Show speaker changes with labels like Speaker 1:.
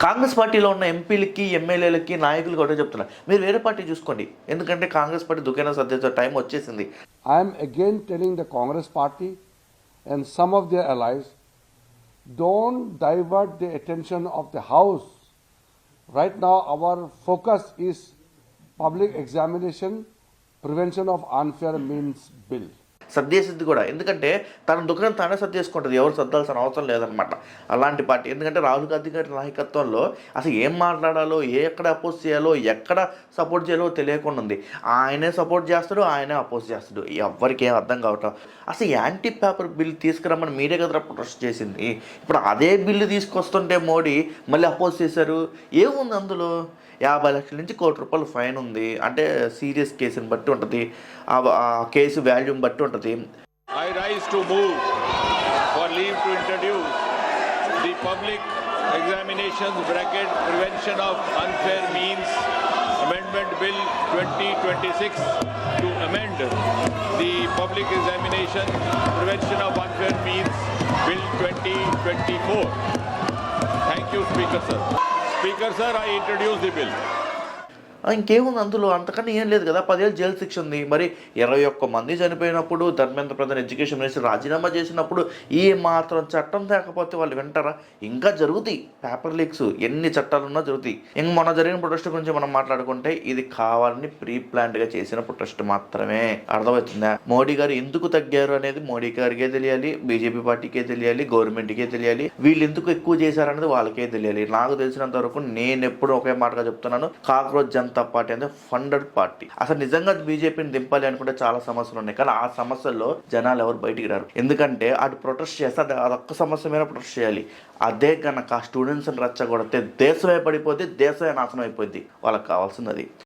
Speaker 1: కాంగ్రెస్ పార్టీలో ఉన్న ఎంపీలకి ఎమ్మెల్యేలకి నాయకులకి ఒకటే చెప్తున్నా, మీరు వేరే పార్టీ చూసుకోండి, ఎందుకంటే కాంగ్రెస్ పార్టీ దుకాణం సర్దేసే టైం వచ్చేసింది.
Speaker 2: I am again telling the Congress party and some of their allies, don't divert the attention of the House. Right now our focus is public examination, prevention of unfair means bill.
Speaker 1: సర్దేసిద్ది కూడా, ఎందుకంటే తన దుకాణం తానే సర్దేసుకుంటుంది, ఎవరు సర్దాల్సిన అవసరం లేదనమాట అలాంటి party. ఎందుకంటే రాహుల్ గాంధీ గారి నాయకత్వంలో అసలు ఏం మాట్లాడాలో, ఎక్కడ అపోజ్ చేయాలో, ఎక్కడ సపోర్ట్ చేయాలో తెలియకుండా ఉంది. ఆయనే సపోర్ట్ చేస్తాడు, ఆయనే అపోజ్ చేస్తాడు, ఎవరికి ఏం అర్థం కావటం. అసలు యాంటీ పేపర్ బిల్ తీసుకురమ్మని మీరే కదా ప్రొటెస్ట్ చేసింది. ఇప్పుడు అదే బిల్లు తీసుకొస్తుంటే మోడీ మళ్ళీ అపోజ్ చేశారు. ఏముంది అందులో? 50 లక్షల నుంచి ₹1 కోటి ఫైన్ ఉంది. అంటే సీరియస్ కేసుని బట్టి ఉంటుంది, ఆ కేసు వాల్యూని బట్టి ఉంటుంది.
Speaker 3: I rise to move for leave to introduce the public examinations bracket prevention of unfair means amendment bill 2026 to amend the public examination prevention of unfair means bill 2024. Thank you, Speaker sir. Speaker sir, I introduce the bill.
Speaker 1: ఇంకేముంది అందులో? అంతకన్నా ఏం లేదు కదా. 10 ఏళ్ళు jail శిక్ష ఉంది. మరి 21 మంది చనిపోయినప్పుడు ధర్మేంద్ర ప్రధాన్ ఎడ్యుకేషన్ మినిస్టర్ రాజీనామా చేసినప్పుడు ఈ మాత్రం చట్టం తేకపోతే వాళ్ళు వింటారా? ఇంకా జరుగుతాయి పేపర్ లీక్స్, ఎన్ని చట్టాలున్నా జరుగుతాయి. ఇంక మొన్న జరిగిన ప్రొటెస్ట్ గురించి మనం మాట్లాడుకుంటే ఇది కావాలని ప్రీ ప్లాన్డ్గా చేసిన ప్రొటెస్ట్ మాత్రమే. అర్థమవుతుందా? మోడీ గారు ఎందుకు తగ్గారు అనేది మోడీ గారికే తెలియాలి, బీజేపీ పార్టీకే తెలియాలి, గవర్నమెంట్కే తెలియాలి. వీళ్ళు ఎందుకు ఎక్కువ చేశారనేది వాళ్ళకే తెలియాలి. నాకు తెలిసినంత వరకు నేను ఎప్పుడు ఒకే మాటగా చెప్తున్నాను, కాక్రోచ్ జనతా పార్టీ అనేది ఫండెడ్ పార్టీ. అసలు నిజంగా బీజేపీని దింపాలి అనుకుంటే చాలా సమస్యలు ఉన్నాయి, కానీ ఆ సమస్యల్లో జనాలు ఎవరు బయటికి రారు. ఎందుకంటే అటు ప్రొటెస్ట్ చేస్తే అదొక్క సమస్య మీద ప్రొటెస్ట్ చేయాలి. అదే కనుక స్టూడెంట్స్ని రెచ్చగొడితే దేశమే పడిపోతే, దేశమే నాశనం అయిపోద్ది. వాళ్ళకి కావాల్సింది అది.